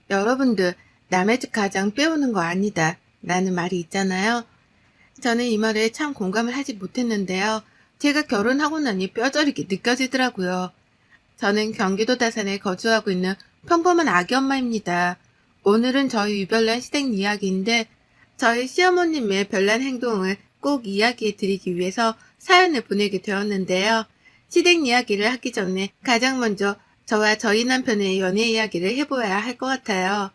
여러분들, 남의 집 가장 빼오는 거 아니다. 라는 말이 있잖아요. 저는 이 말에 참 공감을 하지 못했는데요. 제가 결혼하고 나니 뼈저리게 느껴지더라고요. 저는 경기도 다산에 거주하고 있는 평범한 아기 엄마입니다. 오늘은 저희 유별난 시댁 이야기인데 저희 시어머님의 별난 행동을 꼭 이야기해 드리기 위해서 사연을 보내게 되었는데요. 시댁 이야기를 하기 전에 가장 먼저 저와 저희 남편의 연애 이야기를 해보아야 할 것 같아요.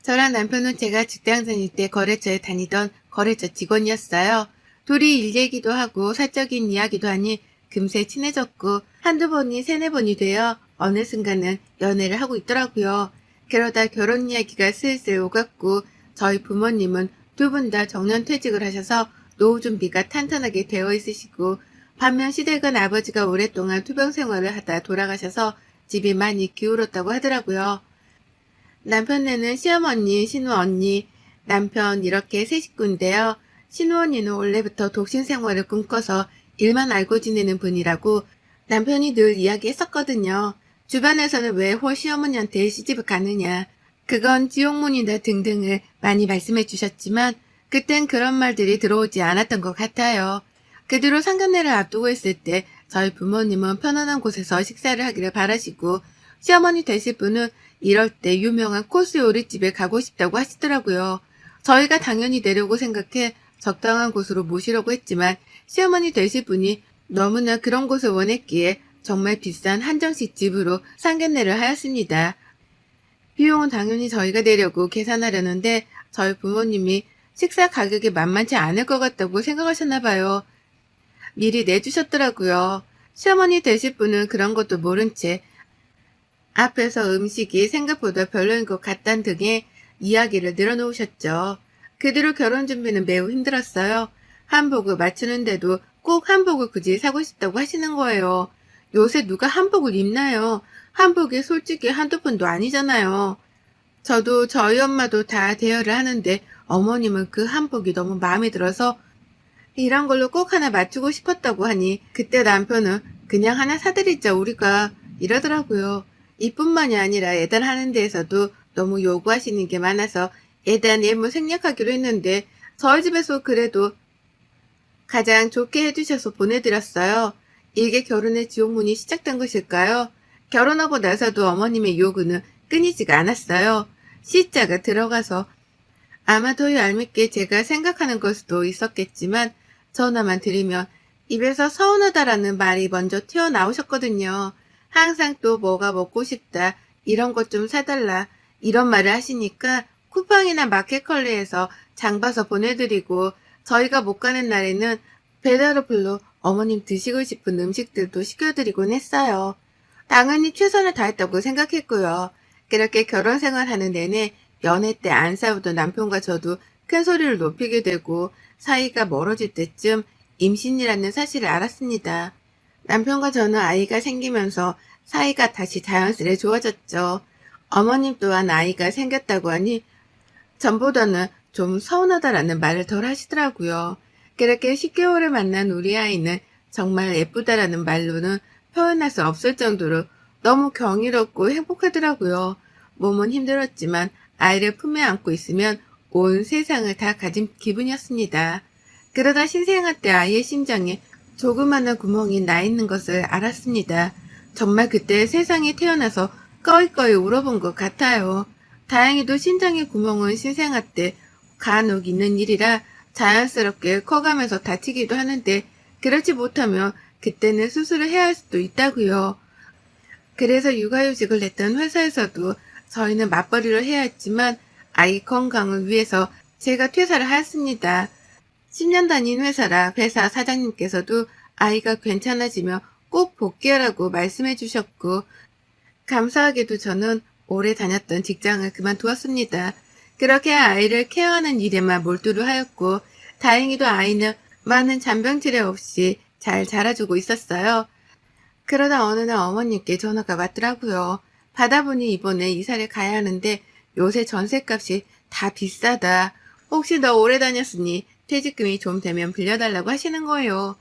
저랑 남편은 제가 직장 다닐 때 거래처에 다니던 거래처 직원이었어요. 둘이 일 얘기도 하고 사적인 이야기도 하니 금세 친해졌고 한두 번이 세네 번이 되어 어느 순간은 연애를 하고 있더라고요. 그러다 결혼 이야기가 슬슬 오갔고 저희 부모님은 두 분 다 정년퇴직을 하셔서 노후 준비가 탄탄하게 되어 있으시고 반면 시댁은 아버지가 오랫동안 투병 생활을 하다 돌아가셔서 집이 많이 기울었다고 하더라고요. 남편네는 시어머니, 신우언니, 남편 이렇게 세 식구인데요. 신우언니는 원래부터 독신 생활을 꿈꿔서 일만 알고 지내는 분이라고 남편이 늘 이야기했었거든요. 주변에서는 왜 홀 시어머니한테 시집을 가느냐, 그건 지옥문이다 등등을 많이 말씀해 주셨지만 그땐 그런 말들이 들어오지 않았던 것 같아요. 그 뒤로 상견례를 앞두고 있을 때 저희 부모님은 편안한 곳에서 식사를 하기를 바라시고 시어머니 되실 분은 이럴 때 유명한 코스 요리집에 가고 싶다고 하시더라고요. 저희가 당연히 내려고 생각해 적당한 곳으로 모시려고 했지만 시어머니 되실 분이 너무나 그런 곳을 원했기에 정말 비싼 한정식 집으로 상견례를 하였습니다. 비용은 당연히 저희가 내려고 계산하려는데 저희 부모님이 식사 가격이 만만치 않을 것 같다고 생각하셨나 봐요. 미리 내주셨더라고요. 시어머니 되실 분은 그런 것도 모른 채 앞에서 음식이 생각보다 별로인 것 같단 등의 이야기를 늘어놓으셨죠. 그 뒤로 결혼 준비는 매우 힘들었어요. 한복을 맞추는데도 꼭 한복을 굳이 사고 싶다고 하시는 거예요. 요새 누가 한복을 입나요? 한복이 솔직히 한두 푼도 아니잖아요. 저도 저희 엄마도 다 대여를 하는데 어머님은 그 한복이 너무 마음에 들어서 이런 걸로 꼭 하나 맞추고 싶었다고 하니 그때 남편은 그냥 하나 사드리자 우리가 이러더라고요. 이뿐만이 아니라 예단하는 데에서도 너무 요구하시는 게 많아서 예단 예물 생략하기로 했는데 저희 집에서 그래도 가장 좋게 해주셔서 보내드렸어요. 이게 결혼의 지옥문이 시작된 것일까요? 결혼하고 나서도 어머님의 요구는 끊이지가 않았어요. 시자가 들어가서 아마도 얄밉게 제가 생각하는 걸 수도 있었겠지만 전화만 드리면 입에서 서운하다라는 말이 먼저 튀어나오셨거든요. 항상 또 뭐가 먹고 싶다, 이런 것 좀 사달라 이런 말을 하시니까 쿠팡이나 마켓컬리에서 장 봐서 보내드리고 저희가 못 가는 날에는 배달 어플로 어머님 드시고 싶은 음식들도 시켜드리곤 했어요. 당연히 최선을 다했다고 생각했고요. 그렇게 결혼 생활하는 내내 연애 때 안 싸우던 남편과 저도 큰 소리를 높이게 되고 사이가 멀어질 때쯤 임신이라는 사실을 알았습니다. 남편과 저는 아이가 생기면서 사이가 다시 자연스레 좋아졌죠. 어머님 또한 아이가 생겼다고 하니 전보다는 좀 서운하다라는 말을 덜 하시더라고요. 그렇게 10개월을 만난 우리 아이는 정말 예쁘다라는 말로는 표현할 수 없을 정도로 너무 경이롭고 행복하더라고요. 몸은 힘들었지만 아이를 품에 안고 있으면 온 세상을 다 가진 기분이었습니다. 그러다 신생아 때 아이의 심장에 조그마한 구멍이 나 있는 것을 알았습니다. 정말 그때 세상에 태어나서 꺼이꺼이 울어본 것 같아요. 다행히도 심장의 구멍은 신생아 때 간혹 있는 일이라 자연스럽게 커가면서 다치기도 하는데 그렇지 못하면 그때는 수술을 해야 할 수도 있다고요. 그래서 육아휴직을 냈던 회사에서도 저희는 맞벌이를 해야 했지만 아이 건강을 위해서 제가 퇴사를 하였습니다. 10년 다닌 회사라 회사 사장님께서도 아이가 괜찮아지면 꼭 복귀하라고 말씀해 주셨고 감사하게도 저는 오래 다녔던 직장을 그만두었습니다. 그렇게 아이를 케어하는 일에만 몰두를 하였고 다행히도 아이는 많은 잔병치레 없이 잘 자라주고 있었어요. 그러다 어느 날 어머님께 전화가 왔더라고요. 받아보니 이번에 이사를 가야 하는데 요새 전셋값이 다 비싸다. 혹시 너 오래 다녔으니 퇴직금이 좀 되면 빌려달라고 하시는 거예요.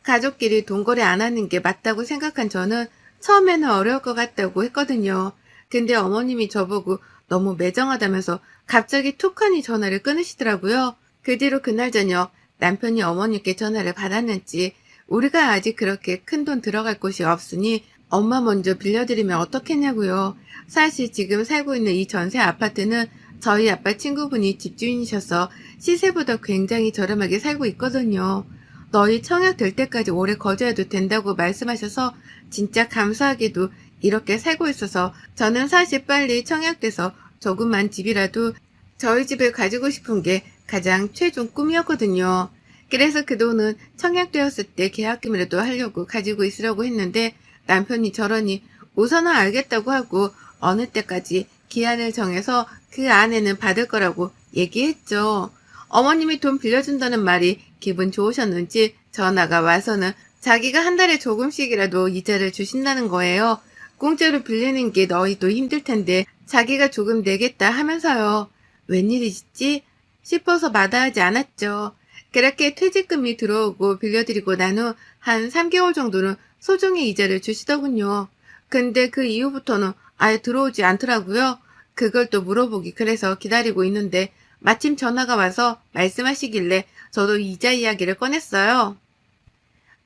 가족끼리 돈거래 안 하는 게 맞다고 생각한 저는 처음에는 어려울 것 같다고 했거든요. 근데 어머님이 저보고 너무 매정하다면서 갑자기 툭하니 전화를 끊으시더라고요. 그 뒤로 그날 저녁 남편이 어머니께 전화를 받았는지 우리가 아직 그렇게 큰돈 들어갈 곳이 없으니 엄마 먼저 빌려드리면 어떻겠냐고요. 사실 지금 살고 있는 이 전세 아파트는 저희 아빠 친구분이 집주인이셔서 시세보다 굉장히 저렴하게 살고 있거든요. 너희 청약 될 때까지 오래 거주해도 된다고 말씀하셔서 진짜 감사하게도 이렇게 살고 있어서 저는 사실 빨리 청약돼서 조그만 집이라도 저희 집을 가지고 싶은 게 가장 최종 꿈이었거든요. 그래서 그 돈은 청약되었을 때 계약금이라도 하려고 가지고 있으려고 했는데 남편이 저러니 우선은 알겠다고 하고 어느 때까지 기한을 정해서 그 안에는 받을 거라고 얘기했죠. 어머님이 돈 빌려준다는 말이 기분 좋으셨는지 전화가 와서는 자기가 한 달에 조금씩이라도 이자를 주신다는 거예요. 공짜로 빌리는 게 너희도 힘들 텐데 자기가 조금 내겠다 하면서요. 웬일이지? 싶어서 마다하지 않았죠. 그렇게 퇴직금이 들어오고 빌려드리고 난 후 한 3개월 정도는 소정의 이자를 주시더군요. 근데 그 이후부터는 아예 들어오지 않더라고요. 그걸 또 물어보기 그래서 기다리고 있는데 마침 전화가 와서 말씀하시길래 저도 이자 이야기를 꺼냈어요.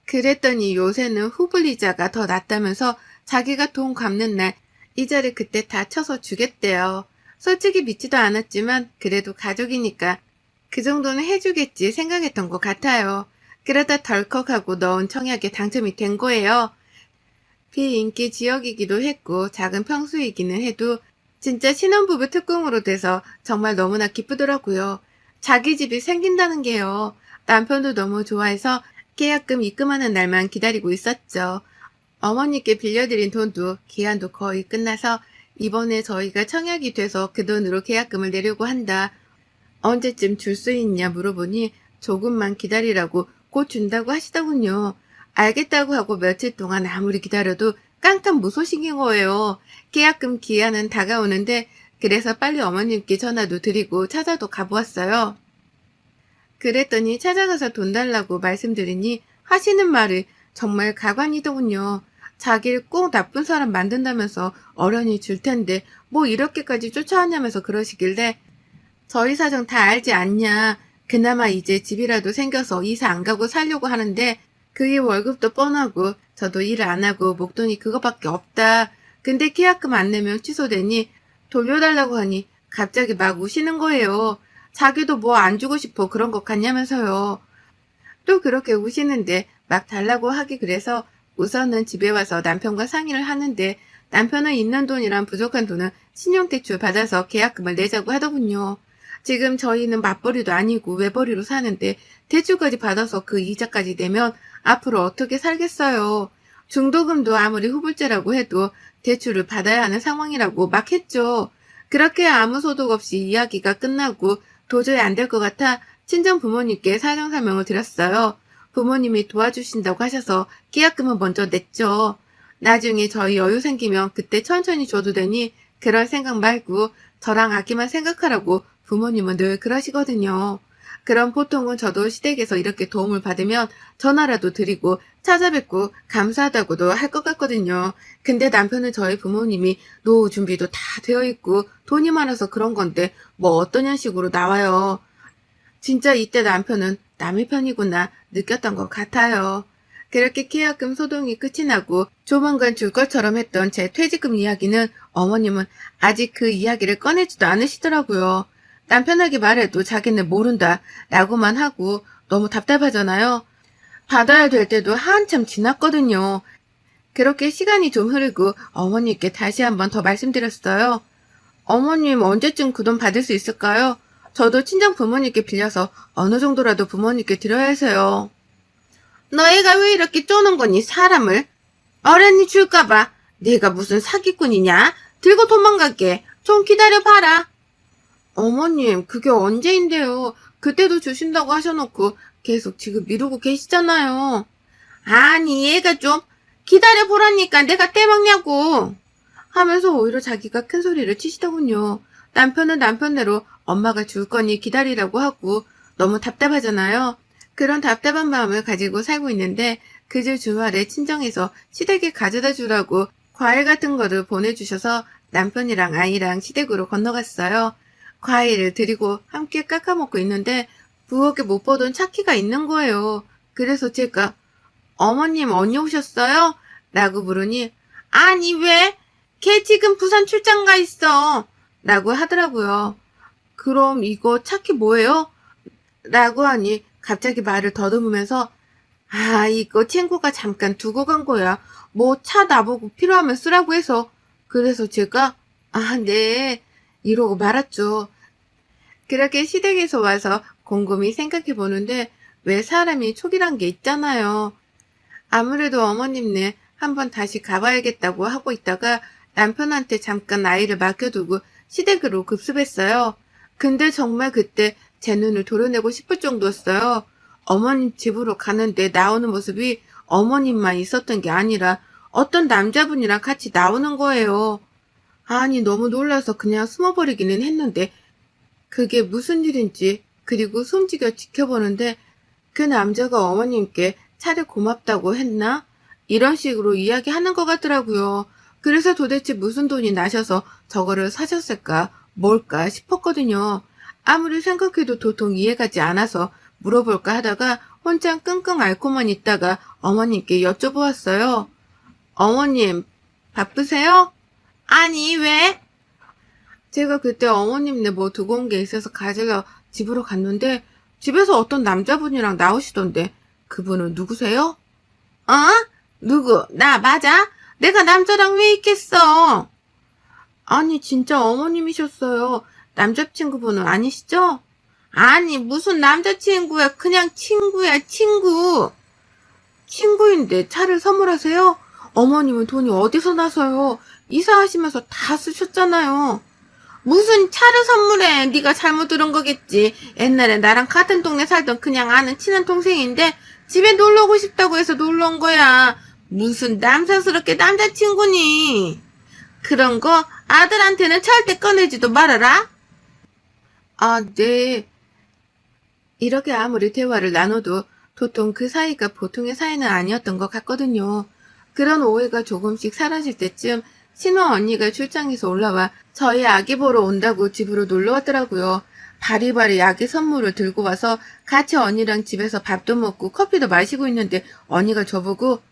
그랬더니 요새는 후불이자가 더 낫다면서 자기가 돈 갚는 날 이자를 그때 다 쳐서 주겠대요. 솔직히 믿지도 않았지만 그래도 가족이니까 그 정도는 해주겠지 생각했던 것 같아요. 그러다 덜컥하고 넣은 청약에 당첨이 된 거예요. 비인기 지역이기도 했고 작은 평수이기는 해도 진짜 신혼부부 특공으로 돼서 정말 너무나 기쁘더라고요. 자기 집이 생긴다는 게요. 남편도 너무 좋아해서 계약금 입금하는 날만 기다리고 있었죠. 어머니께 빌려드린 돈도 기한도 거의 끝나서 이번에 저희가 청약이 돼서 그 돈으로 계약금을 내려고 한다. 언제쯤 줄 수 있냐 물어보니 조금만 기다리라고 곧 준다고 하시더군요. 알겠다고 하고 며칠 동안 아무리 기다려도 깡깡 무소식인 거예요. 계약금 기한은 다가오는데 그래서 빨리 어머님께 전화도 드리고 찾아도 가보았어요. 그랬더니 찾아가서 돈 달라고 말씀드리니 하시는 말이 정말 가관이더군요. 자기를 꼭 나쁜 사람 만든다면서 어련히 줄 텐데 뭐 이렇게까지 쫓아왔냐면서 그러시길래 저희 사정 다 알지 않냐. 그나마 이제 집이라도 생겨서 이사 안 가고 살려고 하는데 그게 월급도 뻔하고 저도 일 안 하고 목돈이 그거밖에 없다. 근데 계약금 안 내면 취소되니 돌려달라고 하니 갑자기 막 우시는 거예요. 자기도 뭐 안 주고 싶어 그런 것 같냐면서요. 또 그렇게 우시는데 막 달라고 하기 그래서 우선은 집에 와서 남편과 상의를 하는데 남편은 있는 돈이랑 부족한 돈은 신용대출 받아서 계약금을 내자고 하더군요. 지금 저희는 맞벌이도 아니고 외벌이로 사는데 대출까지 받아서 그 이자까지 내면 앞으로 어떻게 살겠어요. 중도금도 아무리 후불제라고 해도 대출을 받아야 하는 상황이라고 막 했죠. 그렇게 아무 소득 없이 이야기가 끝나고 도저히 안 될 것 같아 친정 부모님께 사정 설명을 드렸어요. 부모님이 도와주신다고 하셔서 계약금은 먼저 냈죠. 나중에 저희 여유 생기면 그때 천천히 줘도 되니 그럴 생각 말고 저랑 아기만 생각하라고 부모님은 늘 그러시거든요. 그럼 보통은 저도 시댁에서 이렇게 도움을 받으면 전화라도 드리고 찾아뵙고 감사하다고도 할 것 같거든요. 근데 남편은 저희 부모님이 노후 준비도 다 되어 있고 돈이 많아서 그런 건데 뭐 어떤 형식으로 나와요. 진짜 이때 남편은 남의 편이구나 느꼈던 것 같아요. 그렇게 계약금 소동이 끝이 나고 조만간 줄 것처럼 했던 제 퇴직금 이야기는 어머님은 아직 그 이야기를 꺼내지도 않으시더라고요. 남편에게 말해도 자기는 모른다 라고만 하고 너무 답답하잖아요. 받아야 될 때도 한참 지났거든요. 그렇게 시간이 좀 흐르고 어머니께 다시 한번 더 말씀드렸어요. 어머님 언제쯤 그 돈 받을 수 있을까요? 저도 친정 부모님께 빌려서 어느 정도라도 부모님께 드려야 해서요. 너희가 왜 이렇게 쪼는 거니 사람을? 어련히 줄까봐. 내가 무슨 사기꾼이냐? 들고 도망갈게. 좀 기다려봐라. 어머님 그게 언제인데요. 그때도 주신다고 하셔놓고 계속 지금 미루고 계시잖아요. 아니 얘가 좀 기다려보라니까 내가 떼먹냐고 하면서 오히려 자기가 큰 소리를 치시더군요. 남편은 남편대로 엄마가 줄 거니 기다리라고 하고 너무 답답하잖아요. 그런 답답한 마음을 가지고 살고 있는데 그 주 주말에 친정에서 시댁에 가져다 주라고 과일 같은 거를 보내주셔서 남편이랑 아이랑 시댁으로 건너갔어요. 과일을 드리고 함께 깎아먹고 있는데 부엌에 못 보던 차키가 있는 거예요. 그래서 제가 어머님 언니 오셨어요? 라고 물으니 아니 왜? 걔 지금 부산 출장 가 있어. 라고 하더라고요. 그럼 이거 차키 뭐예요? 라고 하니 갑자기 말을 더듬으면서 아 이거 친구가 잠깐 두고 간 거야. 뭐 차 나보고 필요하면 쓰라고 해서. 그래서 제가 아 네 이러고 말았죠. 그렇게 시댁에서 와서 곰곰이 생각해 보는데 왜 사람이 촉이란 게 있잖아요. 아무래도 어머님네 한번 다시 가봐야겠다고 하고 있다가 남편한테 잠깐 아이를 맡겨두고 시댁으로 급습했어요. 근데 정말 그때 제 눈을 도려내고 싶을 정도였어요. 어머님 집으로 가는데 나오는 모습이 어머님만 있었던 게 아니라 어떤 남자분이랑 같이 나오는 거예요. 아니 너무 놀라서 그냥 숨어버리기는 했는데 그게 무슨 일인지 그리고 숨지겨 지켜보는데 그 남자가 어머님께 차를 고맙다고 했나? 이런 식으로 이야기하는 것 같더라고요. 그래서 도대체 무슨 돈이 나셔서 저거를 사셨을까? 뭘까 싶었거든요. 아무리 생각해도 도통 이해가지 않아서 물어볼까 하다가 혼자 끙끙 앓고만 있다가 어머님께 여쭤보았어요. 어머님, 바쁘세요? 아니, 왜? 제가 그때 어머님네 뭐 두고 온 게 있어서 가지러 집으로 갔는데 집에서 어떤 남자분이랑 나오시던데 그분은 누구세요? 어? 누구? 나 맞아? 내가 남자랑 왜 있겠어? 아니 진짜 어머님이셨어요. 남자친구분은 아니시죠? 아니 무슨 남자친구야. 그냥 친구야 친구. 친구인데 차를 선물하세요? 어머님은 돈이 어디서 나서요? 이사하시면서 다 쓰셨잖아요. 무슨 차를 선물해. 네가 잘못 들은 거겠지. 옛날에 나랑 같은 동네 살던 그냥 아는 친한 동생인데 집에 놀러 오고 싶다고 해서 놀러 온 거야. 무슨 남사스럽게 남자친구니. 그런 거 아들한테는 절대 꺼내지도 말아라. 아, 네. 이렇게 아무리 대화를 나눠도 도통 그 사이가 보통의 사이는 아니었던 것 같거든요. 그런 오해가 조금씩 사라질 때쯤 신호 언니가 출장에서 올라와 저희 아기 보러 온다고 집으로 놀러 왔더라고요. 바리바리 아기 선물을 들고 와서 같이 언니랑 집에서 밥도 먹고 커피도 마시고 있는데 언니가 저보고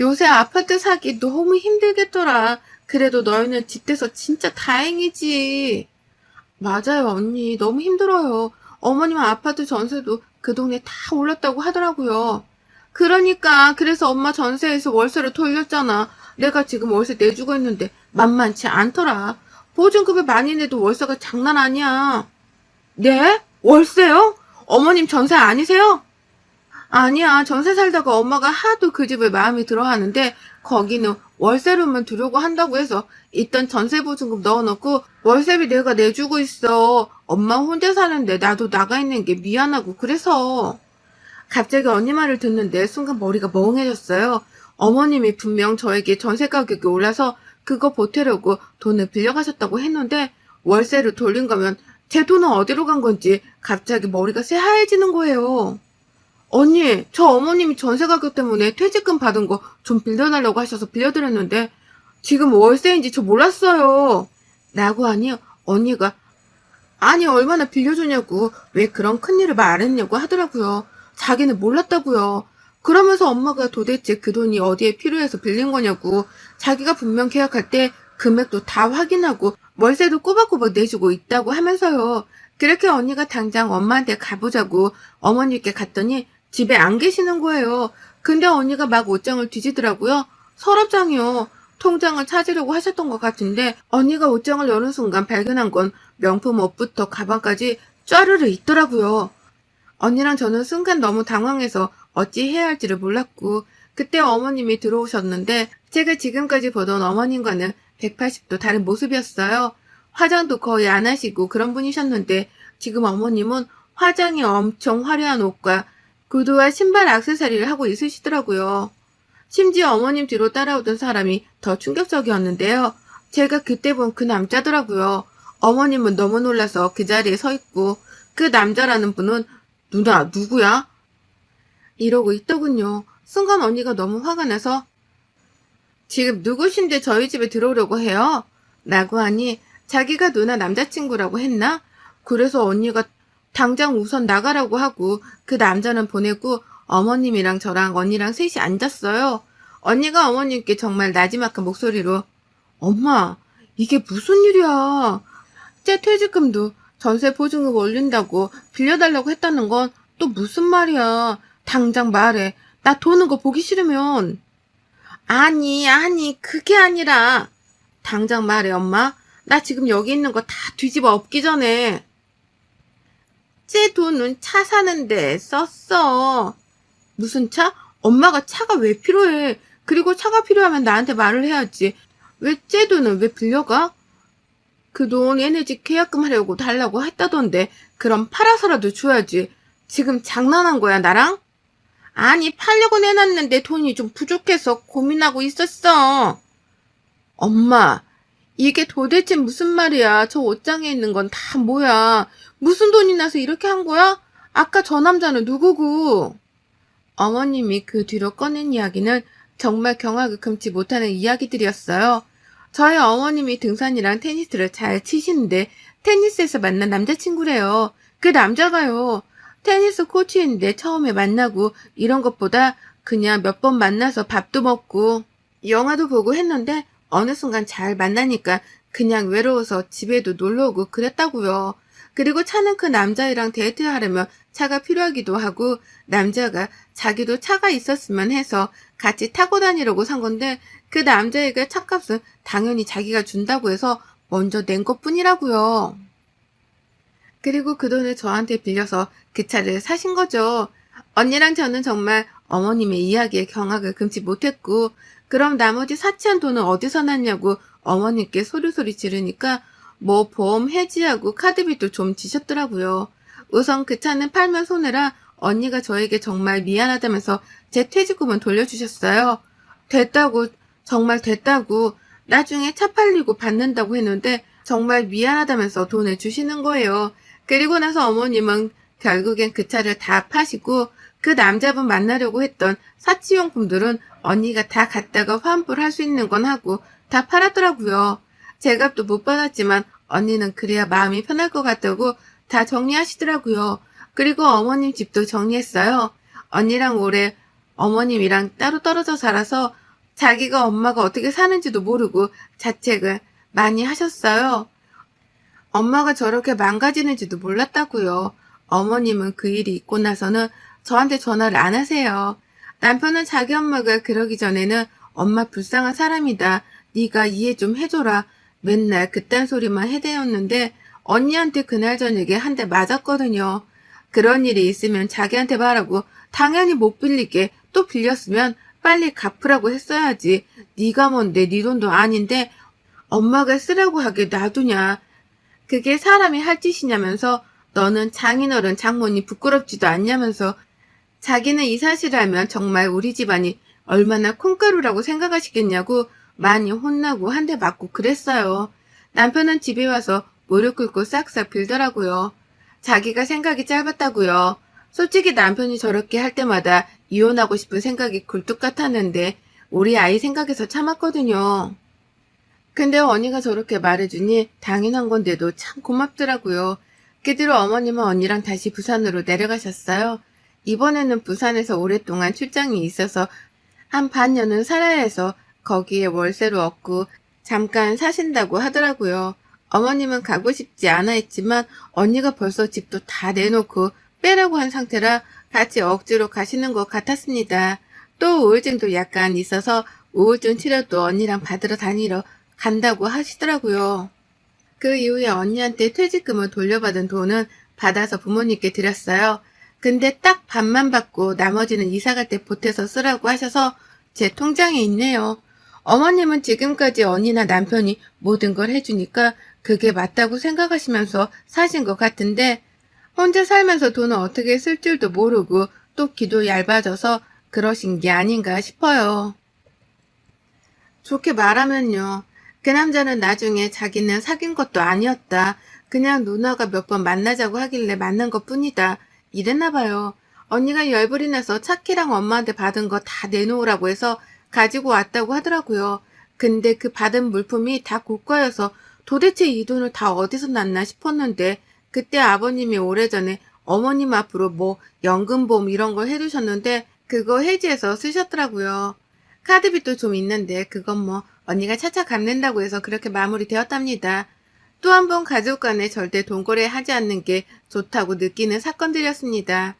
요새 아파트 사기 너무 힘들겠더라. 그래도 너희는 집돼서 진짜 다행이지. 맞아요, 언니. 너무 힘들어요. 어머님 아파트 전세도 그 동네 다 올랐다고 하더라고요. 그러니까 그래서 엄마 전세에서 월세를 돌렸잖아. 내가 지금 월세 내주고 있는데 만만치 않더라. 보증금을 많이 내도 월세가 장난 아니야. 네? 월세요? 어머님 전세 아니세요? 아니야. 전세 살다가 엄마가 하도 그 집을 마음에 들어 하는데 거기는 월세로만 두려고 한다고 해서 있던 전세 보증금 넣어놓고 월세비 내가 내주고 있어. 엄마 혼자 사는데 나도 나가 있는 게 미안하고 그래서. 갑자기 언니 말을 듣는데 순간 머리가 멍해졌어요. 어머님이 분명 저에게 전세 가격이 올라서 그거 보태려고 돈을 빌려가셨다고 했는데 월세를 돌린 거면 제 돈은 어디로 간 건지 갑자기 머리가 새하얘지는 거예요. 언니, 저 어머님이 전세 가격 때문에 퇴직금 받은 거 좀 빌려달라고 하셔서 빌려드렸는데 지금 월세인지 저 몰랐어요. 라고 하니 언니가 아니 얼마나 빌려주냐고 왜 그런 큰일을 말 안 했냐고 하더라고요. 자기는 몰랐다고요. 그러면서 엄마가 도대체 그 돈이 어디에 필요해서 빌린 거냐고 자기가 분명 계약할 때 금액도 다 확인하고 월세도 꼬박꼬박 내주고 있다고 하면서요. 그렇게 언니가 당장 엄마한테 가보자고 어머니께 갔더니 집에 안 계시는 거예요. 근데 언니가 막 옷장을 뒤지더라고요. 서랍장이요. 통장을 찾으려고 하셨던 것 같은데 언니가 옷장을 여는 순간 발견한 건 명품 옷부터 가방까지 쫘르르 있더라고요. 언니랑 저는 순간 너무 당황해서 어찌 해야 할지를 몰랐고 그때 어머님이 들어오셨는데 제가 지금까지 보던 어머님과는 180도 다른 모습이었어요. 화장도 거의 안 하시고 그런 분이셨는데 지금 어머님은 화장이 엄청 화려한 옷과 구두와 신발 액세서리를 하고 있으시더라고요. 심지어 어머님 뒤로 따라오던 사람이 더 충격적이었는데요. 제가 그때 본 그 남자더라고요. 어머님은 너무 놀라서 그 자리에 서 있고 그 남자라는 분은 누나 누구야? 이러고 있더군요. 순간 언니가 너무 화가 나서 지금 누구신데 저희 집에 들어오려고 해요? 라고 하니 자기가 누나 남자친구라고 했나? 그래서 언니가 당장 우선 나가라고 하고 그 남자는 보내고 어머님이랑 저랑 언니랑 셋이 앉았어요. 언니가 어머님께 정말 나지막한 목소리로 엄마, 이게 무슨 일이야? 쟤 퇴직금도 전세 보증금 올린다고 빌려달라고 했다는 건 또 무슨 말이야? 당장 말해. 나 도는 거 보기 싫으면. 아니, 그게 아니라. 당장 말해, 엄마. 나 지금 여기 있는 거 다 뒤집어 엎기 전에. 쟤 돈은 차 사는데 썼어. 무슨 차? 엄마가 차가 왜 필요해? 그리고 차가 필요하면 나한테 말을 해야지. 왜 쟤 돈은 왜 빌려가? 그 돈 얘네 집 계약금 하려고 달라고 했다던데 그럼 팔아서라도 줘야지. 지금 장난한 거야 나랑? 아니 팔려고 내놨는데 돈이 좀 부족해서 고민하고 있었어. 엄마 이게 도대체 무슨 말이야. 저 옷장에 있는 건 다 뭐야. 무슨 돈이 나서 이렇게 한 거야? 아까 저 남자는 누구고? 어머님이 그 뒤로 꺼낸 이야기는 정말 경악을 금치 못하는 이야기들이었어요. 저희 어머님이 등산이랑 테니스를 잘 치시는데 테니스에서 만난 남자친구래요. 그 남자가요. 테니스 코치인데 처음에 만나고 이런 것보다 그냥 몇 번 만나서 밥도 먹고 영화도 보고 했는데 어느 순간 잘 만나니까 그냥 외로워서 집에도 놀러 오고 그랬다고요. 그리고 차는 그 남자애랑 데이트하려면 차가 필요하기도 하고 남자가 자기도 차가 있었으면 해서 같이 타고 다니려고 산 건데 그 남자애가 차값은 당연히 자기가 준다고 해서 먼저 낸 것뿐이라고요. 그리고 그 돈을 저한테 빌려서 그 차를 사신 거죠. 언니랑 저는 정말 어머님의 이야기에 경악을 금치 못했고 그럼 나머지 사치한 돈은 어디서 났냐고 어머님께 소리소리 지르니까 뭐 보험 해지하고 카드비도 좀 지셨더라고요. 우선 그 차는 팔면 손해라 언니가 저에게 정말 미안하다면서 제 퇴직금은 돌려주셨어요. 됐다고 정말 됐다고 나중에 차 팔리고 받는다고 했는데 정말 미안하다면서 돈을 주시는 거예요. 그리고 나서 어머님은 결국엔 그 차를 다 파시고 그 남자분 만나려고 했던 사치용품들은 언니가 다 갖다가 환불할 수 있는 건 하고 다 팔았더라고요. 제가 또 못 받았지만 언니는 그래야 마음이 편할 것 같다고 다 정리하시더라고요. 그리고 어머님 집도 정리했어요. 언니랑 올해 어머님이랑 따로 떨어져 살아서 자기가 엄마가 어떻게 사는지도 모르고 자책을 많이 하셨어요. 엄마가 저렇게 망가지는지도 몰랐다고요. 어머님은 그 일이 있고 나서는 저한테 전화를 안 하세요. 남편은 자기 엄마가 그러기 전에는 엄마 불쌍한 사람이다. 네가 이해 좀 해줘라. 맨날 그딴 소리만 해대었는데 언니한테 그날 저녁에 한 대 맞았거든요. 그런 일이 있으면 자기한테 말하고 당연히 못 빌리게 또 빌렸으면 빨리 갚으라고 했어야지. 네가 뭔데 네 돈도 아닌데 엄마가 쓰라고 하게 놔두냐. 그게 사람이 할 짓이냐면서 너는 장인어른 장모님 부끄럽지도 않냐면서 자기는 이 사실을 알면 정말 우리 집안이 얼마나 콩가루라고 생각하시겠냐고 많이 혼나고 한 대 맞고 그랬어요. 남편은 집에 와서 무릎 꿇고 싹싹 빌더라고요. 자기가 생각이 짧았다고요. 솔직히 남편이 저렇게 할 때마다 이혼하고 싶은 생각이 굴뚝 같았는데 우리 아이 생각해서 참았거든요. 근데 언니가 저렇게 말해주니 당연한 건데도 참 고맙더라고요. 그 뒤로 어머님은 언니랑 다시 부산으로 내려가셨어요. 이번에는 부산에서 오랫동안 출장이 있어서 한 반년은 살아야 해서 거기에 월세로 얻고 잠깐 사신다고 하더라고요. 어머님은 가고 싶지 않아 했지만 언니가 벌써 집도 다 내놓고 빼라고 한 상태라 같이 억지로 가시는 것 같았습니다. 또 우울증도 약간 있어서 우울증 치료도 언니랑 받으러 다니러 간다고 하시더라고요. 그 이후에 언니한테 퇴직금을 돌려받은 돈은 받아서 부모님께 드렸어요. 근데 딱 반만 받고 나머지는 이사갈 때 보태서 쓰라고 하셔서 제 통장에 있네요. 어머님은 지금까지 언니나 남편이 모든 걸 해주니까 그게 맞다고 생각하시면서 사신 것 같은데 혼자 살면서 돈을 어떻게 쓸 줄도 모르고 또 기도 얇아져서 그러신 게 아닌가 싶어요. 좋게 말하면요. 그 남자는 나중에 자기는 사귄 것도 아니었다. 그냥 누나가 몇 번 만나자고 하길래 만난 것뿐이다. 이랬나 봐요. 언니가 열불이 나서 차키랑 엄마한테 받은 거 다 내놓으라고 해서 가지고 왔다고 하더라고요. 근데 그 받은 물품이 다 고가여서 도대체 이 돈을 다 어디서 났나 싶었는데 그때 아버님이 오래전에 어머님 앞으로 뭐 연금보험 이런 걸 해두셨는데 그거 해지해서 쓰셨더라고요. 카드빚도 좀 있는데 그건 뭐 언니가 차차 갚는다고 해서 그렇게 마무리되었답니다. 또 한 번 가족 간에 절대 돈거래 하지 않는 게 좋다고 느끼는 사건들이었습니다.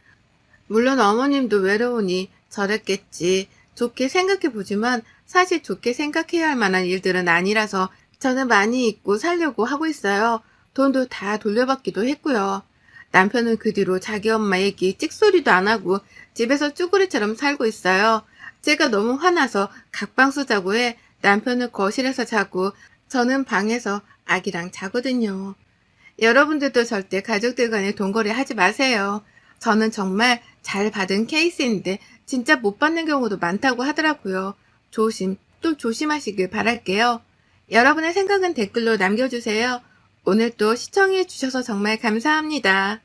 물론 어머님도 외로우니 저랬겠지. 좋게 생각해보지만 사실 좋게 생각해야 할 만한 일들은 아니라서 저는 많이 잊고 살려고 하고 있어요. 돈도 다 돌려받기도 했고요. 남편은 그 뒤로 자기 엄마 얘기 찍소리도 안 하고 집에서 쭈구리처럼 살고 있어요. 제가 너무 화나서 각방 쓰자고 해 남편은 거실에서 자고 저는 방에서 아기랑 자거든요. 여러분들도 절대 가족들 간에 돈거래 하지 마세요. 저는 정말 잘 받은 케이스인데 진짜 못 받는 경우도 많다고 하더라고요. 조심, 또 조심하시길 바랄게요. 여러분의 생각은 댓글로 남겨주세요. 오늘 또 시청해 주셔서 정말 감사합니다.